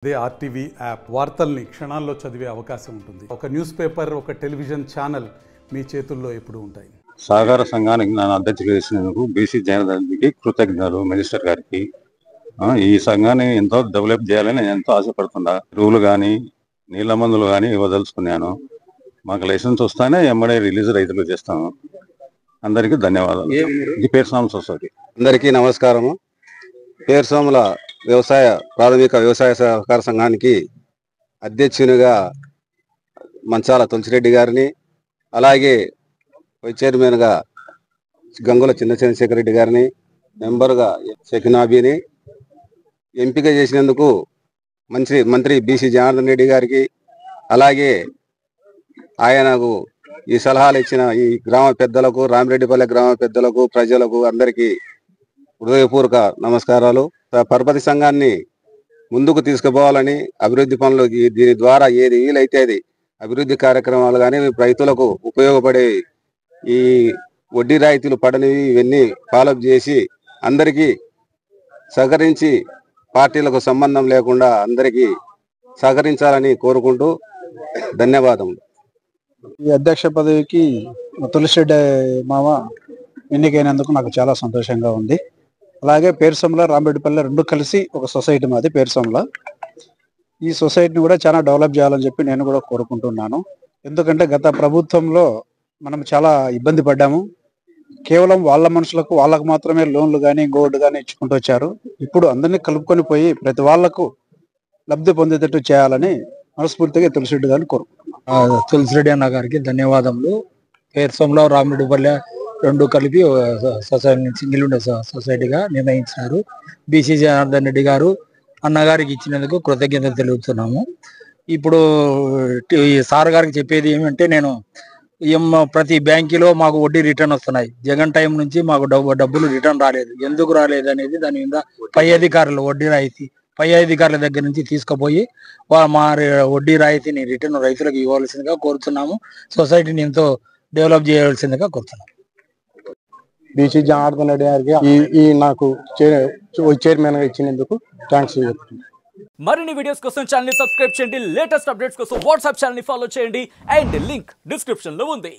అదే RTV app వార్తల్ని క్షణాల్లో చదివే అవకాశం ఉంటుంది. ఒక న్యూస్ పేపర్, ఒక టెలివిజన్ ఛానల్ మీ చేతుల్లో ఎప్పుడూ ఉంటాయి. సహకార సంఘానికి నన్ను అధ్యక్షులు చేసినందుకు బీసీ జయనదానికి కృతజ్ఞతలు మినిస్టర్ గారికి. ఈ సంఘాన్ని ఎంతో డెవలప్ చేయాలని నేను ఎంతో ఆశపడుతున్నా. రూలు కానీ నీళ్ళ మందులు కానీ ఇవ్వదలుచుకున్నాను. మాకు లైసెన్స్ వస్తానే ఎమ్మడే రిలీజ్ రైతులు చేస్తాము. అందరికీ ధన్యవాదాలు. ఇది పేర్సాం సొసైటీ. అందరికీ నమస్కారము. పేర్సోముల ప్రాథమిక వ్యవసాయ సహకార సంఘానికి అధ్యక్షునిగా మంచాల తులసిరెడ్డి గారిని, అలాగే వైస్ చైర్మన్గా గంగుల చిన్న చంద్రశేఖర్ రెడ్డి గారిని, మెంబర్గా షకినాబీని ఎంపిక చేసినందుకు మంత్రి బీసీ జనార్దన్ రెడ్డి గారికి, అలాగే ఆయనకు ఈ సలహాలు ఇచ్చిన ఈ గ్రామ పెద్దలకు, రామిరెడ్డిపల్లె గ్రామ పెద్దలకు, ప్రజలకు అందరికీ హృదయపూర్వక నమస్కారాలు. పరపతి సంఘాన్ని ముందుకు తీసుకుపోవాలని, అభివృద్ధి పనులు దీని ద్వారా ఏది వీలైతే అది అభివృద్ధి కార్యక్రమాలు కానీ రైతులకు ఉపయోగపడే ఈ వడ్డీ రాయితీలు పడనివి ఇవన్నీ ఫాలోఅప్ చేసి అందరికీ సహకరించి పార్టీలకు సంబంధం లేకుండా అందరికీ సహకరించాలని కోరుకుంటూ ధన్యవాదములు. ఈ అధ్యక్ష పదవికి తులసిరెడ్డి మామ ఎన్నికైనందుకు నాకు చాలా సంతోషంగా ఉంది. అలాగే పేర్సంల, రామిరెడ్డిపల్లె రెండు కలిసి ఒక సొసైటీ మాది పేర్సంల. ఈ సొసైటీని కూడా చాలా డెవలప్ చేయాలని చెప్పి నేను కూడా కోరుకుంటున్నాను. ఎందుకంటే గత ప్రభుత్వంలో మనం చాలా ఇబ్బంది పడ్డాము. కేవలం వాళ్ళ మనుషులకు వాళ్ళకు మాత్రమే లోన్లు కానీ గోల్డ్ కానీ ఇచ్చుకుంటూ వచ్చారు. ఇప్పుడు అందరినీ కలుపుకొని పోయి ప్రతి వాళ్లకు లబ్ధి పొందేటట్టు చేయాలని మనస్ఫూర్తిగా తులసిరెడ్డి గారిని కోరుకుంటున్నాను. తులసిరెడ్డి అన్న గారికి ధన్యవాదములు. పేర్సంలో రామిరెడ్డిపల్లె రెండు కలిపి సొసైటీ సింగిల్ ఉండే సొసైటీగా నిర్ణయించినారు. బీసీ జనార్దన్ రెడ్డి గారు అన్నగారికి ఇచ్చినందుకు కృతజ్ఞతలు తెలుపుతున్నాము. ఇప్పుడు ఈ సార్ గారికి చెప్పేది ఏమంటే, నేను ప్రతి బ్యాంకులో మాకు వడ్డీ రిటర్న్ వస్తున్నాయి. జగన్ టైం నుంచి మాకు డబ్బులు రిటర్న్ రాలేదు. ఎందుకు రాలేదు అనేది దాని మీద పై అధికారులు వడ్డీ రాయితీ పై అధికారుల దగ్గర నుంచి తీసుకుపోయి మా వడ్డీ రాయితీని రిటర్న్ రైతులకు ఇవ్వాల్సిందిగా కోరుతున్నాము. సొసైటీని ఎంతో డెవలప్ చేయవలసిందిగా కోరుతున్నాము. బీసీ జనార్దన్ రెడ్డి గారికి ఈ నాకు చైర్మన్ గా ఇచ్చినందుకు థ్యాంక్స్ చెప్తున్నాను. మరిన్ని వీడియోస్ కోసం ఛానల్ ని సబ్స్క్రైబ్ చేయండి. లేటెస్ట్ అప్డేట్స్ కోసం వాట్సాప్ ఛానల్ ని ఫాలో చేయండి. అండ్ లింక్ డిస్క్రిప్షన్ లో ఉంది.